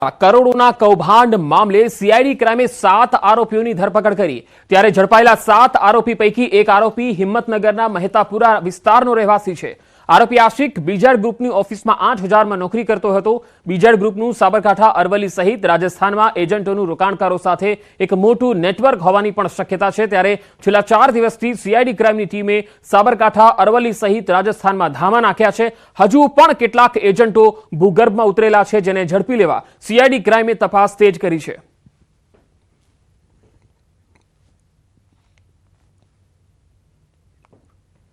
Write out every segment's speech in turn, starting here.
કરોડોના કૌભાંડ મામલે સીઆઈડી ક્રાઇમે 7 આરોપીઓની ધરપકડ કરી। ત્યારે ઝડપાયેલા 7 આરોપી પૈકી એક આરોપી હિંમતનગરના મહેતાપુરા વિસ્તારનો રહેવાસી છે। આરોપી આશિક બીજેડ ગ્રુપની ઓફિસમાં 8000માં નોકરી કરતો હતો। બીજેડ ગ્રુપનું સાબરકાંઠા, અરવલ્લી સહિત રાજસ્થાનમાં એજન્ટોનું રોકાણકારો સાથે એક મોટું નેટવર્ક હોવાની પણ શક્યતા છે। ત્યારે છેલ્લા 4 દિવસથી સીઆઈડી ક્રાઇમની ટીમે સાબરકાંઠા, અરવલ્લી સહિત રાજસ્થાનમાં ધામા નાખ્યા છે। હજુ પણ કેટલાક એજન્ટો ભૂગર્ભમાં ઉતરેલા છે, જેને ઝડપી લેવા સીઆઈડી ક્રાઇમે તપાસ તેજ કરી છે।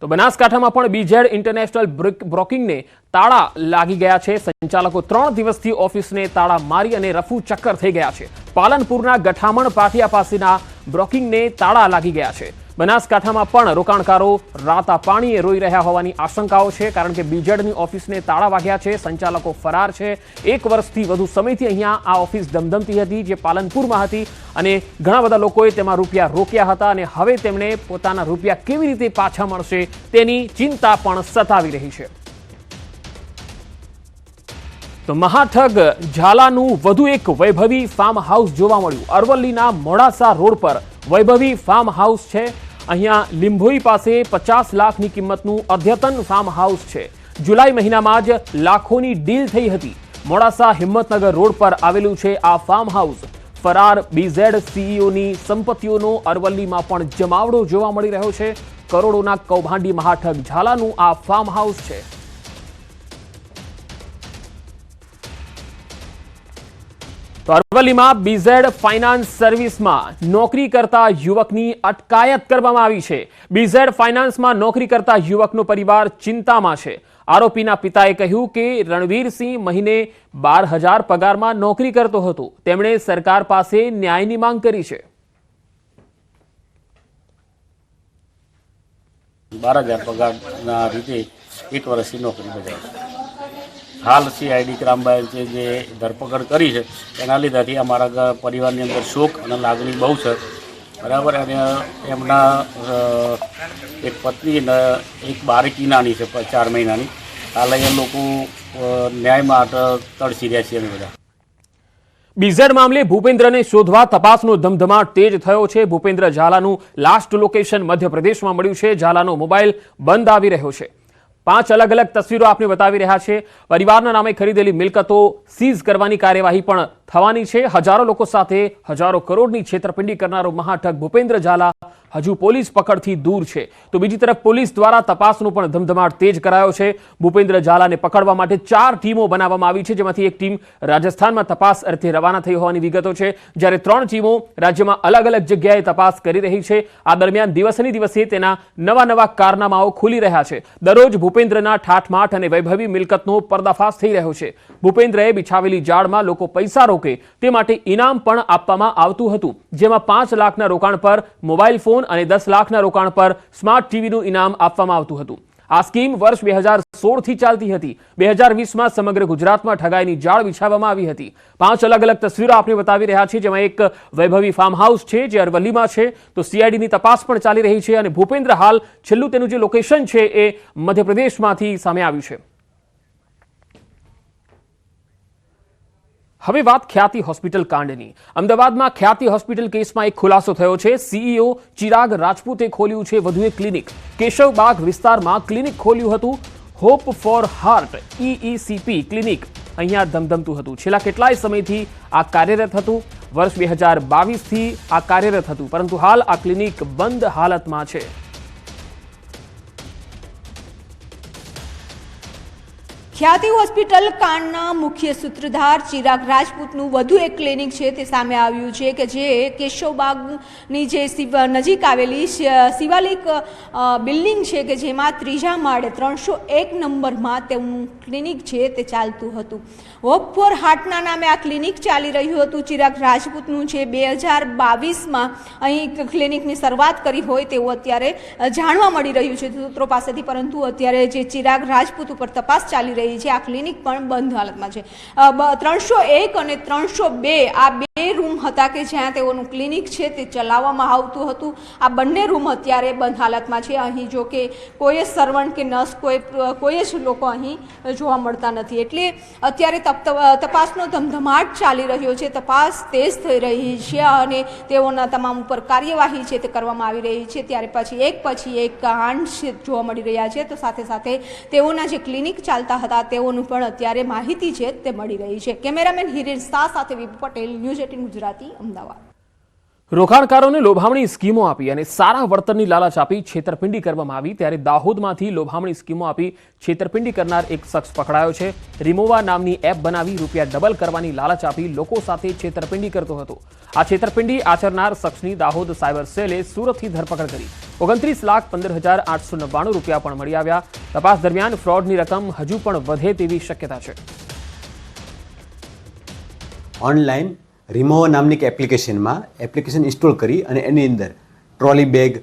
તો બનાસકાંઠામાં પણ બીજેડ ઇન્ટરનેશનલ બ્રોકિંગને તાળા લાગી ગયા છે। સંચાલકો 3 દિવસથી ઓફિસને તાળા મારી અને રફુ ચક્કર થઈ ગયા છે। પાલનપુરના ગઠામણ પાટિયા પાસેના બ્રોકિંગને તાળા લાગી ગયા છે। બનાસકાંઠામાં પણ રોકાણકારો રાતા પાણીએ રોઈ રહ્યા હોવાની આશંકાઓ છે, કારણ કે બીજેડની ઓફિસને તાળા વાગ્યા છે। સંચાલકો ફરાર છે। 1 વર્ષથી વધુ સમયથી અહીંયા આ ઓફિસ ધમધમતી હતી, જે પાલનપુરમાં હતી, અને ઘણા બધા લોકોએ તેમાં રૂપિયા રોક્યા હતા, અને હવે તેમને પોતાના રૂપિયા કેવી રીતે પાછા મળશે તેની ચિંતા પણ સતાવી રહી છે। તો મહાઠગ ઝાલાનું વધુ એક વૈભવી ફાર્મ હાઉસ જોવા મળ્યું। અરવલ્લીના મોડાસા રોડ પર વૈભવી ફાર્મ હાઉસ છે। અહીંયા લીંભોઈ પાસે 50 લાખની કિંમતનું અદ્યતન ફાર્મ હાઉસ છે। જુલાઈ મહિનામાં જ લાખોની ડીલ થઈ હતી। મોડાસા હિંમતનગર રોડ પર આવેલું છે આ ફાર્મ હાઉસ। ફરાર બીઝેડ સીઈઓની સંપત્તિઓનો અરવલ્લીમાં પણ જમાવડો જોવા મળી રહ્યો છે। કરોડોના કૌભાંડી મહાઠગ ઝાલાનું આ ફાર્મ હાઉસ છે। તો અરવલ્લીમાં બીઝેડ ફાઇનાન્સ સર્વિસમાં નોકરી કરતા યુવકની અટકાયત કરવામાં આવી છે। બીઝેડ ફાઇનાન્સમાં નોકરી કરતા યુવકનો પરિવાર ચિંતામાં છે। આરોપીના પિતાએ કહ્યું કે રણવીરસિંહ મહિને 12000 પગારમાં નોકરી કરતો હતો। તેમણે સરકાર પાસે ન્યાયની માંગ કરી છે। 12000 પગારના રીતે 1 વર્ષની નોકરી બજાવી। હાલ સીઆઈડી ક્રાઇમ બ્રાન્ચે જે ધરપકડ કરી છે એના લીધેથી અમારા પરિવારની અંદર શોક અને લાગણી બહુ છે, બરાબર। અને એમના એક પત્ની અને એક બાળકી નાની છે, 4 મહિનાની। હાલ એ લોકો ન્યાય માટે તડસી રહ્યા છે બધા। બીઝેડ મામલે ભૂપેન્દ્રને શોધવા તપાસનો ધમધમાટ તેજ થયો છે। ભૂપેન્દ્ર ઝાલાનું લાસ્ટ લોકેશન મધ્યપ્રદેશમાં મળ્યું છે। ઝાલાનો મોબાઈલ બંધ આવી રહ્યો છે। 5 અલગ અલગ તસવીરો આપને બતાવી રહ્યા છે। પરિવારના નામે ખરીદેલી મિલકતો સીઝ કરવાની કાર્યવાહી પણ થવાની છે। હજારો લોકો સાથે હજારો કરોડની છેતરપિંડી કરનારો મહાઠગ ભૂપેન્દ્ર ઝાલા હજુ પોલીસ પકડથી દૂર છે। તો બીજી તરફ પોલીસ દ્વારા તપાસનો પણ ધમધમાટ તેજ કરાયો છે। ભૂપેન્દ્ર ઝાલાને પકડવા માટે 4 ટીમો બનાવવામાં આવી છે, જેમાંથી એક ટીમ રાજસ્થાનમાં તપાસ અર્થે રવાના થઈ હોવાની વિગતો છે, જ્યારે 3 ટીમો રાજ્યમાં અલગ અલગ જગ્યાએ તપાસ કરી રહી છે। આ દરમિયાન દિવસેને દિવસે તેના નવા કારનામાઓ ખુલી રહ્યા છે। દરરોજ ભૂપેન્દ્રના ઠાઠમાઠ અને વૈભવી મિલકતનો પર્દાફાશ થઈ રહ્યો છે। ભૂપેન્દ્રએ બિછાવેલી જાળમાં લોકો પૈસા રોકે તે માટે ઇનામ પણ આપવામાં આવતું હતું, જેમાં 5 લાખના રોકાણ પર મોબાઈલ ફોન અને 10 લાખના રોકાણ પર સ્માર્ટ ટીવીનું ઇનામ આપવામાં આવતું હતું। આ સ્કીમ વર્ષ 2016 થી ચાલતી હતી। 2020માં સમગ્ર ગુજરાતમાં ઠગાઈની જાળ બિછાવવામાં આવી હતી। 5 અલગ અલગ તસવીરો આપણે બતાવી રહ્યા છીએ, જેમાં એક વૈભવી ફાર્મ હાઉસ છે જે અરવલ્લીમાં છે। તો સીઆઈડીની તપાસ પણ ચાલી રહી છે, અને ભૂપેન્દ્ર હાલ છેલ્લું તેનું જે લોકેશન છે એ મધ્યપ્રદેશમાંથી સામે આવ્યું છે। હવે વાત ખ્યાતિ હોસ્પિટલ કાંડની। અમદાવાદમાં ખ્યાતિ હોસ્પિટલ કેસમાં એક ખુલાસો થયો છે। સીઈઓ ચિરાગ રાજપૂતે ખોલ્યું છે વધુ એક ક્લિનિક। કેશવબાગ વિસ્તારમાં ક્લિનિક ખોલ્યું હતું। Hope for heart EECP clinic અહીંયા ધમધમતું હતું। છેલ્લા કેટલાય સમયથી આ કાર્યરત હતું। વર્ષ 2022થી આ કાર્યરત હતું, પરંતુ હાલ આ ક્લિનિક બંધ હાલતમાં છે। ખ્યાતિ હોસ્પિટલ કાંડના મુખ્ય સૂત્રધાર ચિરાગ રાજપૂતનું વધુ એક ક્લિનિક છે તે સામે આવ્યું છે, કે જે કેશવબાગની જે નજીક આવેલી શિવાલિક બિલ્ડિંગ છે, કે જેમાં 3જા માળે 301 નંબરમાં તેમનું ક્લિનિક છે તે ચાલતું હતું। હોપ ફોર હાર્ટના નામે આ ક્લિનિક ચાલી રહ્યું હતું। ચિરાગ રાજપૂતનું છે 2022માં અહીં ક્લિનિકની શરૂઆત કરી હોય તેવું અત્યારે જાણવા મળી રહ્યું છે સૂત્રો પાસેથી, પરંતુ અત્યારે જે ચિરાગ રાજપૂત ઉપર તપાસ ચાલી રહી છે, આ ક્લિનિક પણ બંધ હાલતમાં છે। 301 અને 302 આ 2 રૂમ રૂમ હતા કે જ્યાં તેઓનું ક્લિનિક છે તે ચલાવવામાં આવતું હતું. આ બંને રૂમ અત્યારે બંધ હાલતમાં છે. અહીં જો કે કોઈ સર્વન્ટ કે નર્સ કોઈ જ લોકો અહીં જોવા મળતા નથી. એટલે અત્યારે તપાસનો ધમધમાટ ચાલી રહ્યો છે. તપાસ તેજ થઈ રહી છે અને તેઓના તમામ ઉપર કાર્યવાહી છે તે કરવામાં આવી રહી છે. ત્યારે પછી એક કાંડ જોવા મળી રહ્યા છે. તો સાથે સાથે તેઓના જે ક્લિનિક ચાલતા હતા તેઓનું પણ અત્યારે માહિતી છે તે મળી રહી છે. કેમેરામેન હિરેન શાહ સાથે વિપુ પટેલ, ન્યૂઝ 18 ગુજરાતી, અમદાવાદ. રોકાણકારોને લોભામણી સ્કીમો આપી અને સારા વળતરની લાલચ આપી છેતરપિંડી કરવામાં આવી ત્યારે દાહોદમાંથી લોભામણી સ્કીમો આપી છેતરપિંડી કરનાર એક શખ્સ પકડાયો છે. રિમોવા નામની એપ બનાવી રૂપિયા ડબલ કરવાની લાલચ આપી લોકો સાથે છેતરપિંડી કરતો હતો. આ છેતરપિંડી આચરનાર શખ્સની દાહોદ સાયબર સેલે સુરતથી ધરપકડ કરી 29,15,899 રૂપિયા પણ મળી આવ્યા. તપાસ દરમિયાન ફ્રોડની રકમ હજુ પણ વધે તેવી શક્યતા છે. ઓનલાઈન રિમોવા નામની એક એપ્લિકેશન ઇન્સ્ટોલ કરી અને એની અંદર ટ્રોલી બેગ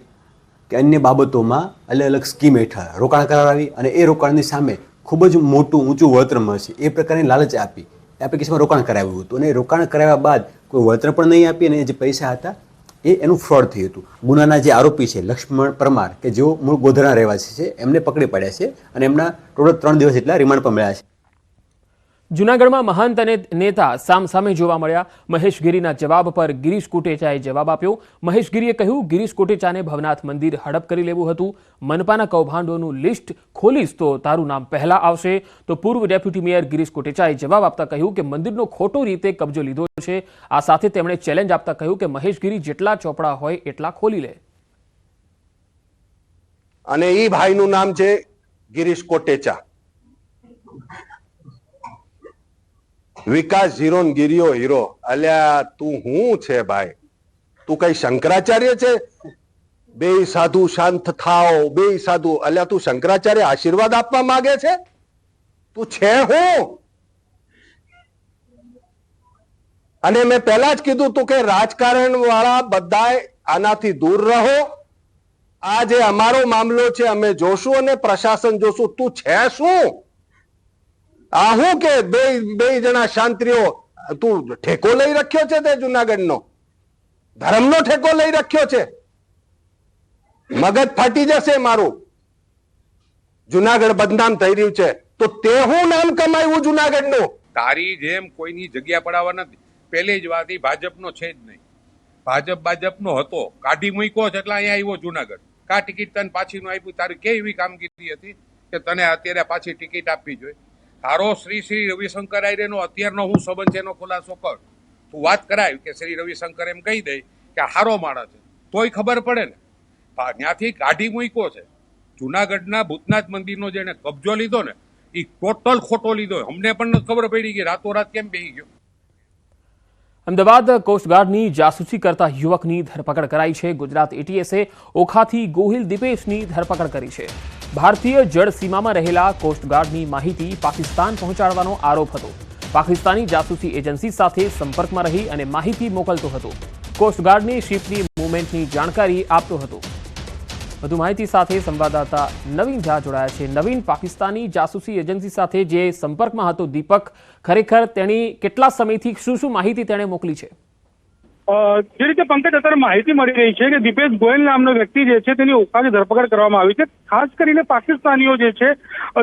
કે અન્ય બાબતોમાં અલગ અલગ સ્કીમ હેઠળ રોકાણ કરાવી અને એ રોકાણની સામે ખૂબ જ ઊંચું વળતર મળશે એ પ્રકારની લાલચ આપી એપ્લિકેશનમાં રોકાણ કરાવ્યું હતું. અને રોકાણ કરાવ્યા બાદ કોઈ વળતર પણ નહીં આપી અને જે પૈસા હતા એનું ફ્રોડ થયું હતું. ગુનાના જે આરોપી છે લક્ષ્મણ પરમાર કે જેઓ મૂળ ગોધરા રહેવાસી છે એમને પકડી પડ્યા છે અને એમના ટોટલ 3 દિવસ જેટલા રિમાન્ડ પણ મળ્યા છે. જૂનાગઢમાં મહંત અને નેતા સામસામે જોવા મળ્યા. મહેશ ગીરીના જવાબ પર ગિરીશ કોટેચાએ જવાબ આપ્યો. મહેશ ગીરીએ કહ્યું, ગિરીશ કોટેચાને ભવનાથ મંદિર હડપ કરી લેવું હતું. મનપાના કૌભાંડોનું લિસ્ટ ખોલીશ તો તારું નામ પહેલા આવશે. તો પૂર્વ ડેપ્યુટી મેયર ગિરીશ કોટેચાએ જવાબ આપતા કહ્યું કે મંદિરનો ખોટો રીતે કબજો લીધો છે. આ સાથે તેમણે ચેલેન્જ આપતા કહ્યું કે મહેશ ગીરી જેટલા ચોપડા હોય એટલા ખોલી લે. અને એ ભાઈનું નામ છે ગિરીશ કોટેચા. વિકાસ ઝીરો ગિરિયો હીરો. અલ્યા તું હું છે ભાઈ? તું કઈ શંકરાચાર્ય છે? બે સાધુ શાંત થાઓ, બે સાધુ. અલ્યા તું શંકરાચાર્ય આશીર્વાદ આપવા માંગે છે? તું છે હું? અને મેં પહેલા જ કીધું તું કે રાજકારણ વાળા બધાય આનાથી દૂર રહો. આ જે અમારો મામલો છે અમે જોશું અને પ્રશાસન જોશું. તું છે શું? આ હું કે બે જણા શાંતિઓ તું ઠેકો લઈ રાખ્યો છે? તે જુનાગઢનો ધર્મનો ઠેકો લઈ રાખ્યો છે? મગજ ફાટી જશે મારું. જુનાગઢ બદનામ થઈ રહ્યું છે તો તે હું નામ કમાયું જુનાગઢનું? તારી જેમ કોઈની જગ્યા પડાવવા નથી. પહેલી જ વાત, ભાજપનો છે જ નહીં. ભાજપનો હતો, કાઢી મૂક્યો છે એટલે અહીંયા આવ્યો જુનાગઢ. કા ટિકિટ તને પાછી નું આપ્યું? તારી કેવી એવી કામગીરી હતી કે તને અત્યારે પાછી ટિકિટ આપવી જોઈએ? તારો શ્રી રવિશંકર આયરેનો અત્યારનો હું સંબંધ છે એનો ખુલાસો કર. તું વાત કરાય કે શ્રી રવિશંકર એમ કહી દે કે હારો માણસ છે તોય ખબર પડે ને. ત્યાંથી કાઢી મૂક્યો છે. જુનાગઢના ભૂતનાથ મંદિરનો જેને કબજો લીધો ને એ ટોટલ ખોટો લીધો. અમને પણ ખબર પડી ગઈ રાતોરાત કેમ બેસી ગયો. અમદાવાદ કોસ્ટગાર્ડની જાસૂસી કરતા યુવકની ધરપકડ કરાઈ છે. ગુજરાત એટીએસે ઓખાથી ગોહિલ દીપેશની ધરપકડ કરી છે. ભારતીય જળ સીમામાં રહેલા કોસ્ટગાર્ડની માહિતી પાકિસ્તાન પહોંચાડવાનો આરોપ હતો. પાકિસ્તાની જાસૂસી એજન્સી સાથે સંપર્કમાં રહી અને માહિતી મોકલતો હતો. કોસ્ટગાર્ડની શિપની મૂવમેન્ટની જાણકારી આપતો હતો. વધુ માહિતી સાથે સંવાદદાતા નવીન ઝા જોડાયા છે. નવીન, પાકિસ્તાની જાસૂસી એજન્સી સાથે જે સંપર્કમાં હતો દીપક, ખરેખર તેની કેટલા સમયથી શું માહિતી તેણે મોકલી છે? જે રીતે પંકજ અત્યારે માહિતી મળી રહી છે કે દીપેશ ગોયલ નામનો વ્યક્તિ જે છે તેની ઓખાથી ધરપકડ કરવામાં આવી છે. ખાસ કરીને પાકિસ્તાનીઓ જે છે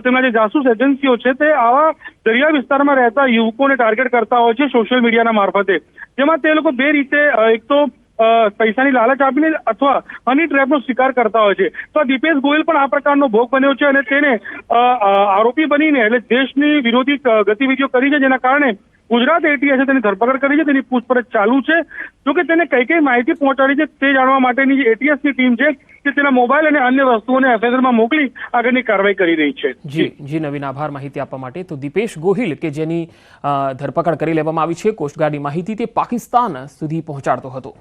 તેમના જે જાસૂસ એજન્સીઓ છે તે આવા દરિયા વિસ્તારમાં રહેતા યુવકોને ટાર્ગેટ કરતા હોય છે સોશિયલ મીડિયાના મારફતે. જેમાં તે લોકો બે રીતે, એક તો પૈસાની લાલચ આપીને અથવા હની ટ્રેપનો શિકાર કરતા હોય છે. તો આ દીપેશ ગોયલ પણ આ પ્રકારનો ભોગ બન્યો છે અને તેને આરોપી બનીને એટલે દેશની વિરોધી ગતિવિધિઓ કરી છે, જેના કારણે ગુજરાત એટીએસે તેની ધરપકડ કરી છે. તેની પૂછપરછ ચાલુ છે. જોકે તેને કઈ માહિતી પહોંચાડી છે તે જાણવા માટેની જે એટીએસની ટીમ છે તે તેના મોબાઈલ અને અન્ય વસ્તુઓને એફઆઈઆરમાં મોકલી આગળની કાર્યવાહી કરી રહી છે. જી નવીન, આભાર માહિતી આપવા માટે. તો દીપેશ ગોહિલ કે જેની ધરપકડ કરી લેવામાં આવી છે, કોસ્ટગાર્ડની માહિતી તે પાકિસ્તાન સુધી પહોંચાડતો હતો.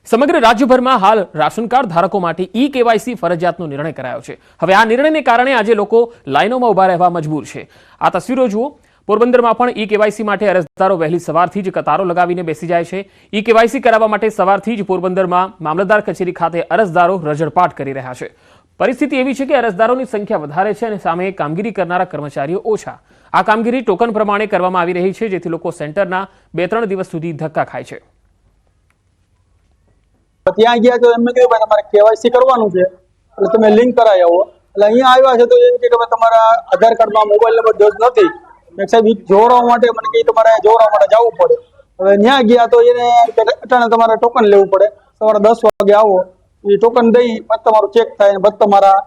સમગ્ર રાજ્યભરમાં હાલ રાશન કાર્ડ ધારકો માટે ઈ-કેવાયસી ફરજિયાતનો નિર્ણય કરાયો છે. હવે આ નિર્ણયને કારણે આજે લોકો લાઇનોમાં ઉભા રહેવા મજબૂર છે. આ તસવીરો જુઓ. પોરબંદરમાં પણ ઈ-કેવાયસી માટે અરજદારો વહેલી સવારથી જ કતારો લગાવીને બેસી જાય છે. ઈ-કેવાયસી કરાવવા માટે સવારથી જ પોરબંદરમાં મામલતદાર કચેરી ખાતે અરજદારો રજળપાટ કરી રહ્યા છે. પરિસ્થિતિ એવી છે કે અરજદારોની સંખ્યા વધારે છે અને સામે કામગીરી કરનારા કર્મચારીઓ ઓછા. આ કામગીરી ટોકન પ્રમાણે કરવામાં આવી રહી છે, જેથી લોકો સેન્ટરના 2-3 દિવસ સુધી ધક્કા ખાય છે. ત્યાં ગયા તો એમને કીધું ભાઈ તમારે કેવાયસી કરવાનું છે એટલે તમે લિંક કરાવી આવો. એટલે અહીંયા આવ્યા છે તો એમ કે તમારા આધાર કાર્ડમાં મોબાઈલ નંબર દર્જ નથી. મેં સાહેબ જોડાવા માટે મને કહી તમારે જોડાવા માટે જવું પડે. હવે ત્યાં ગયા તો એને અટાણે તમારે ટોકન લેવું પડે. સવારે 10 વાગે આવો, એ ટોકન દઈ પછી તમારું ચેક થાય અને પછી તમારા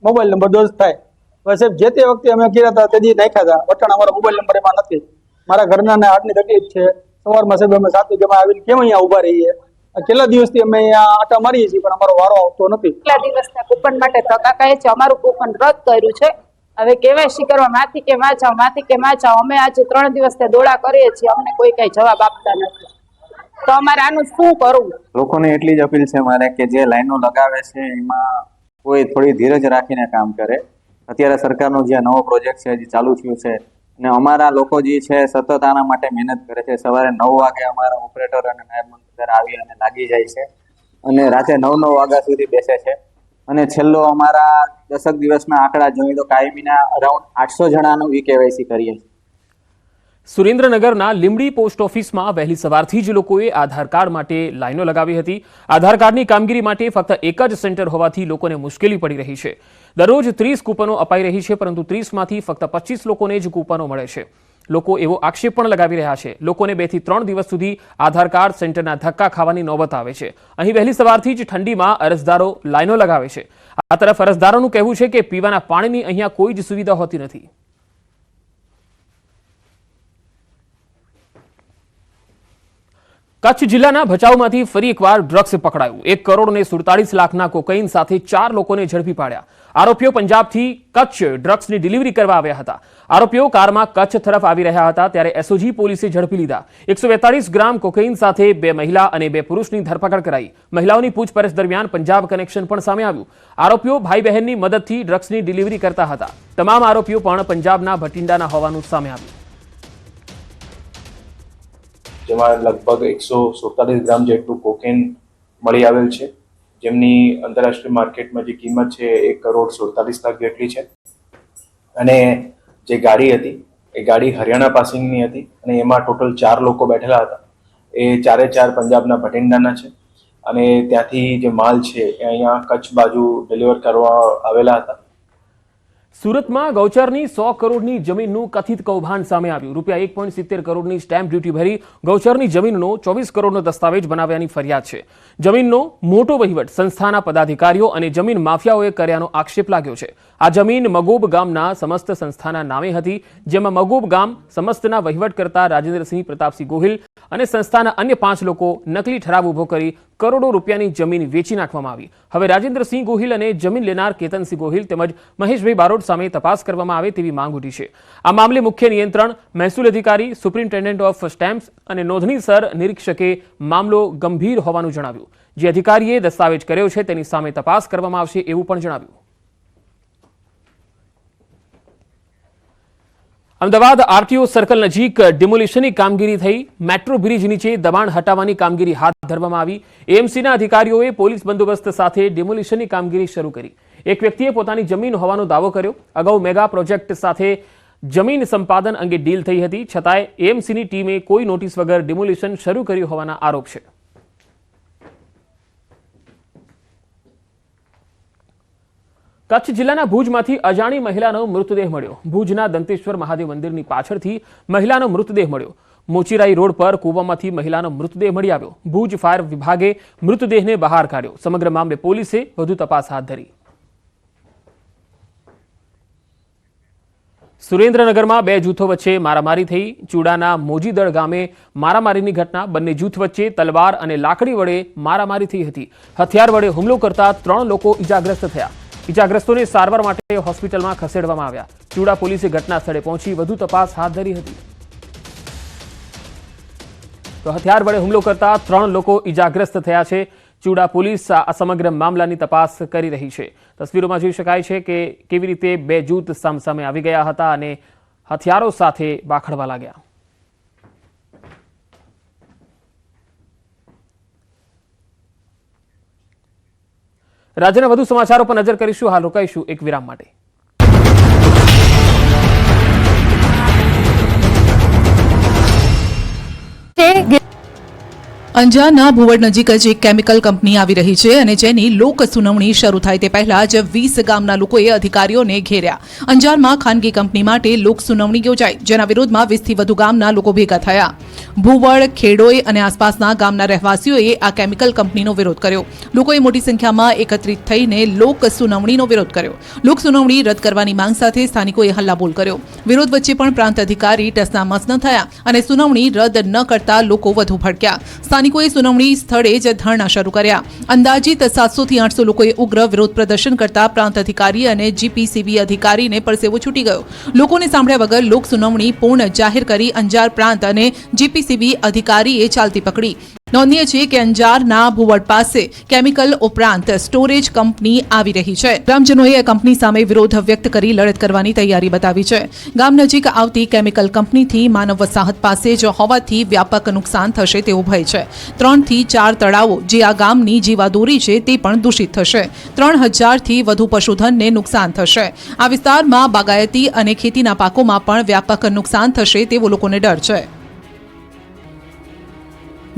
મોબાઈલ નંબર દર્જ થાય. હવે સાહેબ જે તે વખતે અમે કર્યા હતા તે દી નાખ્યા હતા, અટાણે અમારા મોબાઈલ નંબર એમાં નથી. મારા ઘરના હાર્ટની તકલીફ છે. સવારમાં સાહેબ અમે 7 વાગે આવીને કેમ અહીંયા ઉભા રહીએ? કેટલા દિવસથી અમે અહીંયા આટા મારીએ છીએ પણ અમારો વારો આવતો નથી. કેટલા દિવસના કૂપન માટે ધક્કા ખાય છે. અમારું કૂપન રદ કર્યું છે. હવે કેવાયસી કરવા માથી કે માં જાઓ. અમે આજે 3 દિવસથી દોડા કરીએ છીએ, અમને કોઈ કઈ જવાબ આપતા નથી. તો અમારે આનું શું કરવું? લોકોને એટલી જ અપીલ છે મારે કે જે લાઈનો લગાવે છે એમાં કોઈ થોડી ધીરજ રાખીને કામ કરે. અત્યારે સરકારનો જે નવો પ્રોજેક્ટ છે જે ચાલુ થયું છે અને અમારા લોકો જે છે સતત આના માટે મહેનત કરે છે. સવારે 9 વાગે અમારા ઓપરેટર અને નાયબ મંત્રીદાર આવી અને લાગી જાય છે અને રાતે 9 વાગ્યા સુધી બેસે છે. અને છેલ્લો અમારા 10 દિવસના આંકડા જોઈએ તો કાયમીના અરાઉન્ડ 800 જણાનું કેવાયસી કરીએ છીએ. સુરેન્દ્રનગરના લીંબડી પોસ્ટ ઓફિસમાં વહેલી સવારથી જ લોકોએ આધાર કાર્ડ માટે લાઈનો લગાવી હતી. આધાર કાર્ડની કામગીરી માટે ફક્ત એક જ સેન્ટર હોવાથી લોકોને મુશ્કેલી પડી રહી છે. દરરોજ 30 કૂપનો અપાઈ રહી છે, પરંતુ 30માંથી ફક્ત 25 લોકોને જ કૂપનો મળે છે. લોકો એવો આક્ષેપ પણ લગાવી રહ્યા છે. લોકોને 2 થી 3 દિવસ સુધી આધાર કાર્ડ સેન્ટરના ધક્કા ખાવાની નોબત આવે છે. અહીં વહેલી સવારથી જ ઠંડીમાં અરજદારો લાઈનો લગાવે છે. આ તરફ અરજદારોનું કહેવું છે કે પીવાના પાણીની અહીંયા કોઈ જ સુવિધા હોતી નથી. કચ્છ જિલ્લાના ભચાઉમાંથી ફરી એકવાર ડ્રગ્સ પકડાયું. 1,47,00,000 કોકાઈન સાથે 4 લોકોને ઝડપી પાડ્યા. આરોપીઓ પંજાબથી કચ્છ ડ્રગ્સની ડિલિવરી કરવા આવ્યા હતા. આરોપીઓ કારમાં કચ્છ તરફ આવી રહ્યા હતા ત્યારે એસઓજી પોલીસે ઝડપી લીધા. 142 ગ્રામ કોકાઈન સાથે 2 મહિલા અને 2 પુરુષની ધરપકડ કરાઈ. મહિલાઓની પૂછપરછ દરમિયાન પંજાબ કનેક્શન પણ સામે આવ્યું. આરોપીઓ ભાઈ બહેનની મદદથી ડ્રગ્સની ડિલિવરી કરતા હતા. તમામ આરોપીઓ પણ પંજાબના ભટિંડાના હોવાનું સામે આવ્યું. જેમાં લગભગ 147 ગ્રામ જેટલું કોકેન મળી આવેલ છે, જેમની આંતરરાષ્ટ્રીય માર્કેટમાં જે કિંમત છે 1,47,00,000 જેટલી છે. અને જે ગાડી હતી એ ગાડી હરિયાણા પાસિંગની હતી અને એમાં ટોટલ 4 લોકો બેઠેલા હતા. એ 4 પંજાબના ભટિંડાના છે અને ત્યાંથી જે માલ છે એ અહીંયા કચ્છ બાજુ ડિલિવર કરવા આવેલા હતા. સુરતમાં ગૌચરની 100 કરોડની જમીનનું કથિત કૌભાંડ સામે આવ્યું. રૂપિયા 1.70 કરોડની સ્ટેમ્પ ડ્યુટી ભરી ગૌચરની જમીનનો 24 કરોડનો દસ્તાવેજ બનાવ્યાની ફરિયાદ છે. જમીનનો મોટો વહીવટ સંસ્થાના પદાધિકારીઓ અને જમીન માફિયાઓએ કર્યાનો આક્ષેપ લાગ્યો છે. આ જમીન મગોબ ગામના સમસ્ત સંસ્થાના નામે હતી, જેમાં મગોબ ગામ સમસ્તના વહીવટ કરતા રાજેન્દ્રસિંહ પ્રતાપસિંહ ગોહિલ અને સંસ્થાના અન્ય 5 લોકો નકલી ઠરાવ ઉભો કરી કરોડો રૂપિયાની જમીન વેચી નાખવામાં આવી. હવે રાજેન્દ્રસિંહ ગોહિલ અને જમીન લેનાર કેતનસિંહ ગોહિલ તેમજ મહેશભાઈ બારોટ સામે તપાસ કરવામાં આવે તેવી માંગ ઉઠી છે. આ મામલે મુખ્ય નિયંત્રણ મહેસૂલ અધિકારી, સુપ્રિન્ટેન્ડન્ટ ઓફ સ્ટેમ્પ્સ અને નોંધણી સર નિરીક્ષકે મામલો ગંભીર હોવાનું જણાવ્યું. જે અધિકારીએ દસ્તાવેજ કર્યો છે તેની સામે તપાસ કરવામાં આવશે એવું પણ જણાવ્યું. અમદાવાદ આરટીઓ સર્કલ નજીક ડિમોલિશનની કામગીરી થઈ. મેટ્રો બ્રિજ નીચે દબાણ હટાવવાની કામગીરી હાથ ધરવામાં આવી. એએમસીના અધિકારીઓએ પોલીસ બંદોબસ્ત સાથે ડિમોલિશનની કામગીરી શરૂ કરી. એક વ્યક્તિએ પોતાની જમીન હોવાનો દાવો કર્યો. અગાઉ મેગા પ્રોજેક્ટ સાથે જમીન સંપાદન અંગે ડીલ થઈ હતી, છતાંય એએમસીની ટીમે કોઈ નોટિસ વગર ડિમોલિશન શરૂ કર્યું હોવાના આરોપ છે. કચ્છ જિલ્લાના ભુજમાંથી અજાણી મહિલાનો મૃતદેહ મળ્યો. ભુજના દંતેશ્વર મહાદેવ મંદિરની પાછળથી મહિલાનો મૃતદેહ મળ્યો. મોચીરાઈ રોડ પર કૂવામાં મહિલાનો મૃતદેહ મળી આવ્યો. ભુજ ફાયર વિભાગે મૃતદેહને બહાર કાઢ્યો. સમગ્ર મામલે પોલીસે વધુ તપાસ હાથ ધરી. સુરેન્દ્રનગરમાં 2 જૂથો વચ્ચે મારામારી થઈ. ચૂડાના મોજીદળ ગામે મારામારીની ઘટના. બંને જૂથ વચ્ચે તલવાર અને લાકડી વડે મારામારી થઈ હતી. હથિયાર વડે હુમલો કરતા 3 લોકો ઇજાગ્રસ્ત થયા. ઇજાગ્રસ્તોને સારવાર માટે હોસ્પિટલમાં ખસેડવામાં આવ્યા. ચૂડા પોલીસે ઘટના સ્થળે પહોંચી વધુ તપાસ હાથ ધરી હતી. તો હથિયાર વડે હુમલો કરતા 3 લોકો ઇજાગ્રસ્ત થયા છે. ચૂડા પોલીસ આ સમગ્ર મામલાની તપાસ કરી રહી છે. તસવીરોમાં જોઈ શકાય છે કે કેવી રીતે 2 જૂથ સામસામે આવી ગયા હતા અને હથિયારો સાથે બાખડવા લાગ્યા. રાજ્યના વધુ સમાચારો પર નજર કરીશું. હાલ રોકાઈશું એક વિરામ માટે. અંજારના ભુવડ નજીક જ એક કેમિકલ કંપની આવી રહી છે અને જેની લોક સુનાવણી શરૂ થાય તે પહેલા જ 20 ગામના લોકોએ અધિકારીઓને ઘેર્યા। અંજારમાં ખાનગી કંપની માટે લોક સુનાવણી યોજાઈ, જેના વિરોધમાં 20થી વધુ ગામના લોકો ભેગા થયા। ભુવડ, ખેડોઈ અને આસપાસના ગામના રહેવાસીઓએ આ કેમિકલ કંપનીનો વિરોધ કર્યો। લોકોએ મોટી સંખ્યામાં એકત્રિત થઈને લોક સુનાવણીનો વિરોધ કર્યો। લોક સુનાવણી રદ કરવાની માંગ સાથે સ્થાનિકોએ હલ્લાબોલ કર્યો। વિરોધ વચ્ચે પણ પ્રાંત અધિકારી ટસનામસ ન થયા અને સુનાવણી રદ ન કરતા લોકો વધુ ભડક્યા। સ્થાનિકોએ સુનાવણી સ્થળે જ ધરણા શરૂ કર્યા। અંદાજિત 700 થી 800 લોકોએ ઉગ્ર વિરોધ પ્રદર્શન કરતા પ્રાંત અધિકારી અને જીપીસીબી અધિકારીને પરસેવો છૂટી ગયો। લોકોને સાંભળ્યા વગર લોક સુનાવણી પૂર્ણ જાહેર કરી અંજાર પ્રાંત અને જીપીસીબી અધિકારીએ ચાલતી પકડી। નોંધનીય છે કે અંજારના ભુવડ પાસે કેમિકલ ઉપરાંત સ્ટોરેજ કંપની આવી રહી છે। ગ્રામજનોએ આ કંપની સામે વિરોધ વ્યક્ત કરી લડત કરવાની તૈયારી બતાવી છે। ગામ નજીક આવતી કેમિકલ કંપનીથી માનવ વસાહત પાસે જ હોવાથી વ્યાપક નુકસાન થશે તેવો ભય છે। 3 થી 4 તળાવો જે આ ગામની જીવાદોરી છે તે પણ દૂષિત થશે। 3000 થી વધુ પશુધનને નુકસાન થશે। આ વિસ્તારમાં બાગાયતી અને ખેતીના પાકોમાં પણ વ્યાપક નુકસાન થશે તેવો લોકોને ડર છે।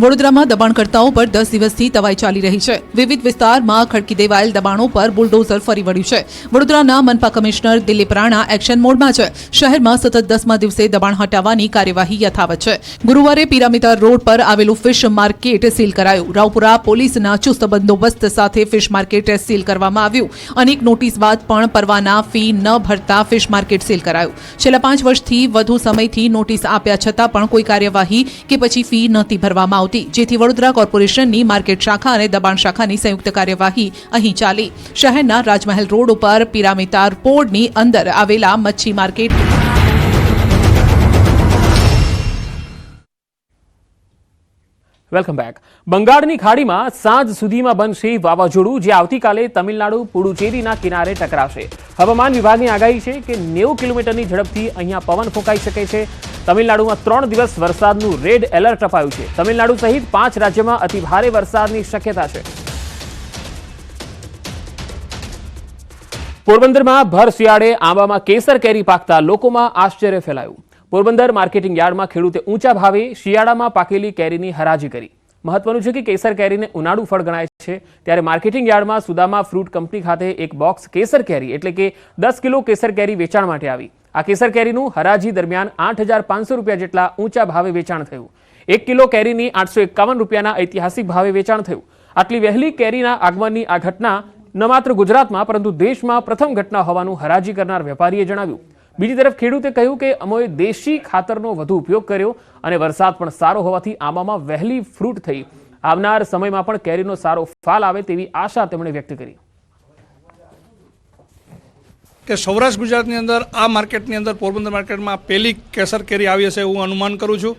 વડોદરામાં દબાણકર્તાઓ પર 10 દિવસથી તવાઈ ચાલી રહી છે। વિવિધ વિસ્તારમાં ખડકી દેવાયેલ દબાણો પર બુલડોઝર ફરી વળ્યું છે। વડોદરાના મનપા કમિશનર દિલીપ રાણા એક્શન મોડમાં છે। શહેરમાં સતત 10મા દિવસે દબાણ હટાવવાની કાર્યવાહી યથાવત છે। ગુરુવારે પિરામિતા રોડ પર આવેલું ફિશ માર્કેટ સીલ કરાયું। રાવપુરા પોલીસના ચુસ્ત બંદોબસ્ત સાથે ફિશ માર્કેટ સીલ કરવામાં આવ્યું। અનેક નોટિસ બાદ પણ પરવાના ફી ન ભરતા ફિશ માર્કેટ સીલ કરાયું। છેલ્લા 5 વર્ષથી વધુ સમયથી નોટિસ આપ્યા છતાં પણ કોઈ કાર્યવાહી કે પછી ફી નહોતી ભરવામાં આવતી, જેથી વડોદરા કોર્પોરેશનની માર્કેટ શાખા અને દબાણ શાખાની સંયુક્ત કાર્યવાહી અહીં ચાલી। શહેરના રાજમહેલ રોડ ઉપર પિરામિતા પોળની અંદર આવેલા મચ્છી માર્કેટ વેલકમ બેક। બંગાળની ખાડીમાં સાંજ સુધીમાં બનશે વાવાઝોડું, જે આવતીકાલે તમિલનાડુ પુડુચેરીના કિનારે ટકરાશે। હવામાન વિભાગની આગાહી છે કે 90 કિલોમીટરની ઝડપથી અહીંયા પવન ફૂંકાઈ શકે છે। તમિલનાડુમાં 3 દિવસ વરસાદનું રેડ એલર્ટ અપાયું છે। તમિલનાડુ સહિત 5 રાજ્યોમાં અતિભારે વરસાદની શક્યતા છે। પોરબંદરમાં ભર શિયાળે આંબામાં કેસર કેરી પાકતા લોકોમાં આશ્ચર્ય ફેલાયું। પોરબંદર માર્કેટિંગ યાર્ડમાં ખેડૂતે ઊંચા ભાવે શિયાળામાં પાકેલી કેરીની હરાજી કરી। મહત્વનું છે કે કેસર કેરીને ઉનાળુ ફળ ગણાય છે, ત્યારે માર્કેટિંગ યાર્ડમાં સુદામા ફ્રૂટ કંપની ખાતે એક બોક્સ કેસર કેરી એટલે કે 10 કિલો કેસર કેરી વેચાણ માટે આવી। આ કેસર કેરીનું હરાજી દરમિયાન 8,500 રૂપિયા જેટલા ઊંચા ભાવે વેચાણ થયું। 1 કિલો કેરીની 851 રૂપિયાના ઐતિહાસિક ભાવે વેચાણ થયું। આટલી વહેલી કેરીના આગમનની આ ઘટના ન માત્ર ગુજરાતમાં પરંતુ દેશમાં પ્રથમ ઘટના હોવાનું હરાજી કરનાર વેપારીએ જણાવ્યું। બીજી તરફ ખેડૂતે કહ્યું કે અમોએ દેશી ખાતરનો વધુ ઉપયોગ કર્યો અને વરસાદ પણ સારો હોવાથી આંબામાં વહેલી ફ્રૂટ થઈ। આવનાર સમયમાં પણ કેરીનો સારો ફાલ આવે તેવી આશા તેમણે વ્યક્ત કરી। કે સૌરાષ્ટ્ર ગુજરાતની અંદર આ માર્કેટની અંદર પોરબંદર માર્કેટમાં પહેલી કેસર કેરી આવી હશે એવું અનુમાન કરું છું।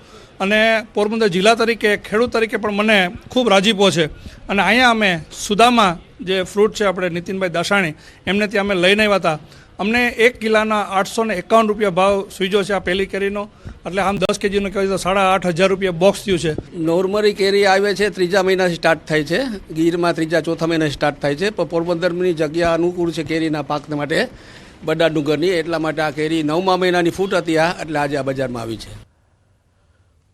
અને પોરબંદર જિલ્લા તરીકે ખેડૂત તરીકે પણ મને ખૂબ રાજીપો છે। અને અહીંયા અમે સુદામા જે ફ્રૂટ છે આપણે નીતિનભાઈ દાસાણી એમને ત્યાં અમે લઈને આવ્યા હતા। અમને 1 કિલોના 851 રૂપિયા ભાવ સૂજ્યો છે આ પહેલી કેરીનો, એટલે આમ 10 કેજીનો કહેવાય તો 8,500 રૂપિયા બોક્સ થયું છે। નોર્મલી કેરી આવે છે 3જા મહિનાથી સ્ટાર્ટ થાય છે, ગીરમાં 3જા 4થા મહિનાથી સ્ટાર્ટ થાય છે, પણ પોરબંદરની જગ્યા અનુકૂળ છે કેરીના પાક માટે બડા ડુંગરની, એટલા માટે આ કેરી 9મા મહિનાની ફૂટ હતી એટલે આજે આ બજારમાં આવી છે।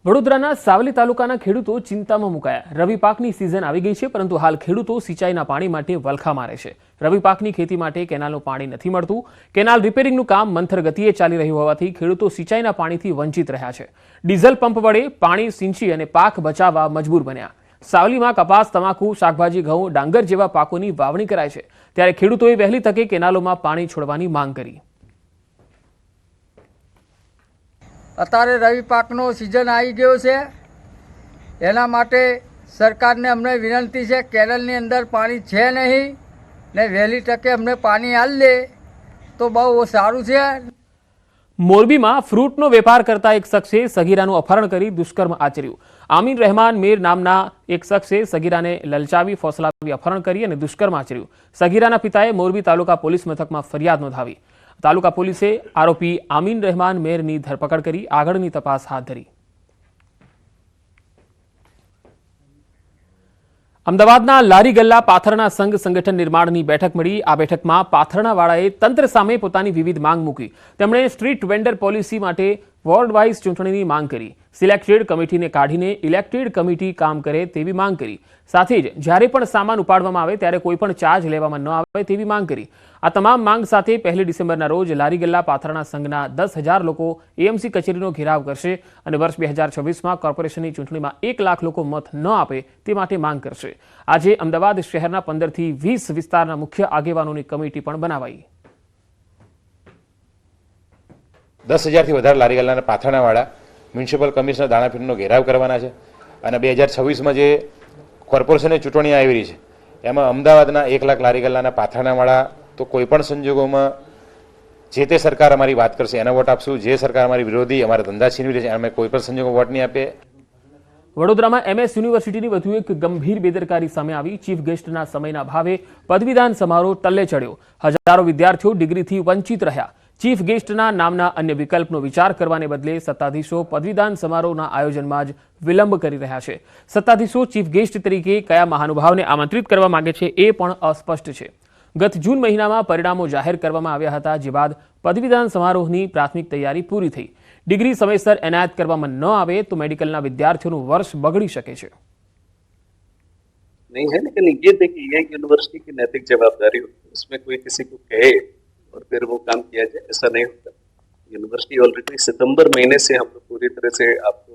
વડોદરાના સાવલી તાલુકાના ખેડૂતો ચિંતામાં મુકાયા। રવિ પાકની સિઝન આવી ગઈ છે, પરંતુ હાલ ખેડૂતો સિંચાઈના પાણી માટે વલખા મારે છે। રવિ પાકની ખેતી માટે કેનાલનું પાણી નથી મળતું। કેનાલ રિપેરિંગનું કામ મંથર ગતિએ ચાલી રહ્યું હોવાથી ખેડૂતો સિંચાઈના પાણીથી વંચિત રહ્યા છે। ડીઝલ પંપ વડે પાણી સિંચી અને પાક બચાવવા મજબૂર બન્યા। સાવલીમાં કપાસ, તમાકુ, શાકભાજી, ઘઉં, ડાંગર જેવા પાકોની વાવણી કરાય છે, ત્યારે ખેડૂતોએ વહેલી તકે કેનાલોમાં પાણી છોડવાની માંગ કરી। અત્યારે રવિ પાકનો સિઝન આવી ગયો છે, એના માટે સરકારને અમને વિનંતી છે, કેનાલની અંદર પાણી છે નહીં ને વહેલી તકે અમને પાણી આપી લે તો બહુ સારું છે। મોરબીમાં ફ્રૂટનો વેપાર કરતા એક શખ્સે સગીરાનું અપહરણ કરી દુષ્કર્મ આચર્યું। આમીન રહેમાન મીર નામના એક શખ્સે સગીરાને લલચાવી ફોસલાવી અપહરણ કરી અને દુષ્કર્મ આચર્યું। સગીરાના પિતાએ મોરબી તાલુકા પોલીસ મથકમાં ફરિયાદ નોંધાવી। તાલુકા પોલીસે આરોપી આમીન રહેમાન મેરની ધરપકડ કરી આગળની તપાસ હાથ ધરી। અમદાવાદના લારી ગલ્લા પાથરણા સંઘ સંગઠન નિર્માણની બેઠક મળી। આ બેઠકમાં પાથરણાવાળાએ તંત્ર સામે પોતાની વિવિધ માંગ મૂકી। તેમણે સ્ટ્રીટ વેન્ડર પોલિસી માટે વોર્ડ વાઇઝ ચૂંટણીની માંગ કરી। સિલેક્ટેડ કમિટીને કાઢીને ઇલેક્ટેડ કમિટી કામ કરે તેવી માંગ કરી. સાથે જ જ્યારે પણ સામાન ઉપાડવામાં આવે ત્યારે કોઈ પણ ચાર્જ લેવામાં ન આવે તેવી માંગ કરી. આ તમામ માંગ સાથે 1 ડિસેમ્બરના રોજ લારી ગલ્લા પાથરણા સંઘના 10,000 લોકો એએમસી કચેરીનો ઘેરાવ કરશે અને વર્ષ 2026માં કોર્પોરેશનની ચૂંટણીમાં 1 લાખ લોકો મત ન આપે તે માટે માંગ કરશે. આજે અમદાવાદ શહેરના 15 થી 20 વિસ્તારના મુખ્ય આગેવાનોની કમિટી પણ બનાવાઈ. 10,000 થી વધારે લારી ગલ્લાના પાથરણાવાળા મ્યુનિસિપલ કમિશનર દાણાપીરનો ઘેરાવ કરવાના છે અને 2026માં જે કોર્પોરેશનની ચૂંટણી આવી રહી છે એમાં અમદાવાદના 1 લાખ લારી ગલ્લાના પાથરણાવાળા તો કોઈપણ સંજોગોમાં જે તે સરકાર અમારી વાત કરશે એને વોટ આપશું. જે સરકાર અમારી વિરોધી અમારા ધંધા છીનવી રહી છે અમે કોઈપણ સંજોગોમાં વોટ નહીં આપીએ. વડોદરામાં MS યુનિવર્સિટીની વધુ એક ગંભીર બેદરકારી સામે આવી. ચીફ ગેસ્ટના સમયના ભાવે પદવીદાન સમારોહ ટલ્લે ચડ્યો. હજારો વિદ્યાર્થીઓ ડિગ્રીથી વંચિત રહ્યા. ચીફ ગેસ્ટના નામના અન્ય વિકલ્પનો વિચાર કરવાને બદલે સત્તાધીશો પદવીદાન સમારોહના આયોજનમાં જ વિલંબ કરી રહ્યા છે. સત્તાધીશો ચીફ ગેસ્ટ તરીકે કયા મહાનુભાવને આમંત્રિત કરવા માંગે છે એ પણ અસ્પષ્ટ છે. ગત જૂન મહિનામાં પરિણામો જાહેર કરવામાં આવ્યા હતા, જે બાદ પદવીદાન સમારોહની પ્રાથમિક તૈયારી પૂરી થઈ. ડિગ્રી સમયસર એનાયત કરવામાં ન આવે તો મેડિકલના વિદ્યાર્થીઓનું વર્ષ બગડી શકે છે. नहीं है, लेकिन ये देखिए ये यूनिवर्सिटी की नैतिक जवाबदारी होती है, उसमें कोई किसी को कहे और फिर वो काम किया जाए, ऐसा नहीं होता. यूनिवर्सिटी ऑलरेडी सितंबर महीने से हम लोग पूरी तरह से, आपको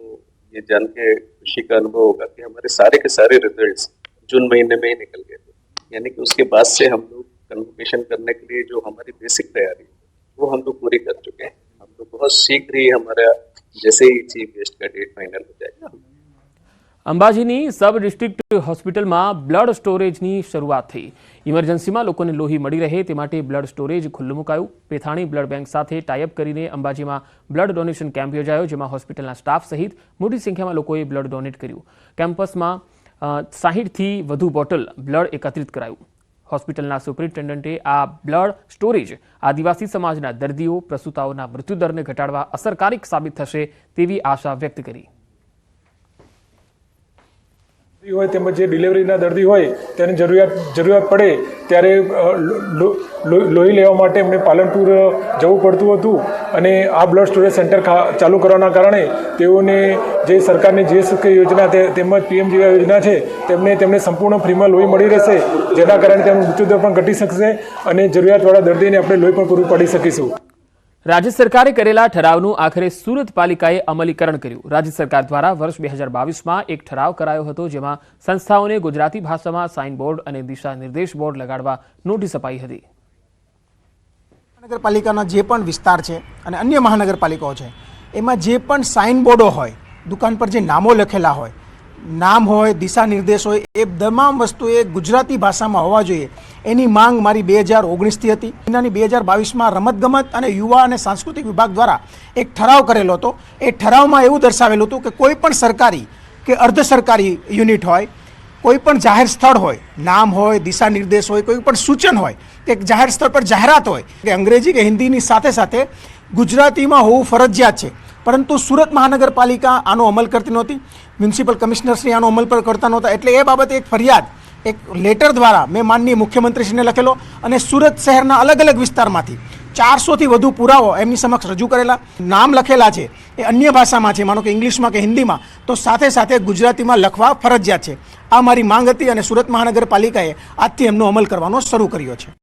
ये जान के खुशी का अनुभव होगा कि हमारे सारे के सारे रिजल्ट्स जून महीने में ही निकल गए थे. यानी कि उसके बाद से हम लोग कन्वोकेशन करने के लिए जो हमारी बेसिक तैयारी वो हम लोग पूरी कर चुके हैं. हम लोग बहुत शीघ्र ही हमारा जैसे ही चीफ गेस्ट का डेट फाइनल हो जाएगा. અંબાજીની સબ ડિસ્ટ્રિક્ટ હોસ્પિટલમાં બ્લડ સ્ટોરેજની શરૂઆત થઈ. ઇમરજન્સીમાં લોકોને લોહી મળી રહે તે માટે બ્લડ સ્ટોરેજ ખુલ્લું મુકાયું. પેથાણી બ્લડ બેંક સાથે ટાઈઅપ કરીને અંબાજીમાં બ્લડ ડોનેશન કેમ્પ યોજાયો, જેમાં હોસ્પિટલના સ્ટાફ સહિત મોટી સંખ્યામાં લોકોએ બ્લડ ડોનેટ કર્યું. કેમ્પસમાં 60થી વધુ બોટલ બ્લડ એકત્રિત કરાયું. હોસ્પિટલના સુપરિન્ટેન્ડન્ટે આ બ્લડ સ્ટોરેજ આદિવાસી સમાજના દર્દીઓ, પ્રસૂતાઓના મૃત્યુદરને ઘટાડવા અસરકારક સાબિત થશે તેવી આશા વ્યક્ત કરી. હોય તેમજ જે ડિલિવરીના દર્દી હોય તેને જરૂરિયાત પડે ત્યારે લોહી લેવા માટે એમને પાલનપુર જવું પડતું હતું અને આ બ્લડ સ્ટોરેજ સેન્ટર ચાલુ કરવાના કારણે તેઓને જે સરકારની જે યોજના તેમજ PMJY યોજના છે તેમને સંપૂર્ણ ફ્રીમાં લોહી મળી રહેશે, જેના કારણે તેમનું મૃત્યુદર પણ ઘટી શકશે અને જરૂરિયાતવાળા દર્દીને આપણે લોહી પણ પૂરું પાડી શકીશું. રાજ્ય સરકારે કરેલા ઠરાવનું આખરે સુરત પાલિકાએ અમલીકરણ કર્યું. રાજ્ય સરકાર દ્વારા વર્ષ 2022માં એક ઠરાવ કરાયો હતો, જેમાં સંસ્થાઓને ગુજરાતી ભાષામાં સાઇન બોર્ડ અને દિશા નિર્દેશ બોર્ડ લગાડવા નોટિસ અપાઈ હતી. મહાનગરપાલિકાના જે પણ વિસ્તાર છે અને અન્ય મહાનગરપાલિકાઓ છે એમાં જે પણ સાઇન બોર્ડો હોય, દુકાન પર જે નામો લખેલા હોય, નામ હોય, દિશા નિર્દેશ હોય, એ તમામ વસ્તુ એ ગુજરાતી ભાષામાં હોવા જોઈએ. એની માંગ મારી 2019થી હતી. મહિનાની 2022માં રમતગમત અને યુવા અને સાંસ્કૃતિક વિભાગ દ્વારા એક ઠરાવ કરેલો હતો. એ ઠરાવમાં એવું દર્શાવેલું હતું કે કોઈ પણ સરકારી કે અર્ધ સરકારી યુનિટ હોય, કોઈ પણ જાહેર સ્થળ હોય, નામ હોય, દિશા નિર્દેશ હોય, કોઈ પણ સૂચન હોય, એક જાહેર સ્થળ પર જાહેરાત હોય કે અંગ્રેજી કે હિન્દીની સાથે સાથે ગુજરાતીમાં હોવું ફરજિયાત છે. પરંતુ સુરત મહાનગરપાલિકા આનો અમલ કરતી નહોતી, મ્યુનિસિપલ કમિશનરશ્રી આનો અમલ પર કરતા નહોતા. એટલે એ બાબતે એક ફરિયાદ એક લેટર દ્વારા મેં માનનીય મુખ્યમંત્રીશ્રીને લખેલો અને સુરત શહેરના અલગ અલગ વિસ્તારમાંથી 400થી વધુ પુરાવો એમની સમક્ષ રજૂ કરેલા. નામ લખેલા છે એ અન્ય ભાષામાં છે, માનો કે ઇંગ્લિશમાં કે હિન્દીમાં, તો સાથે સાથે ગુજરાતીમાં લખવા ફરજિયાત છે. આ મારી માંગ હતી અને સુરત મહાનગરપાલિકાએ આજથી એમનો અમલ કરવાનો શરૂ કર્યો છે.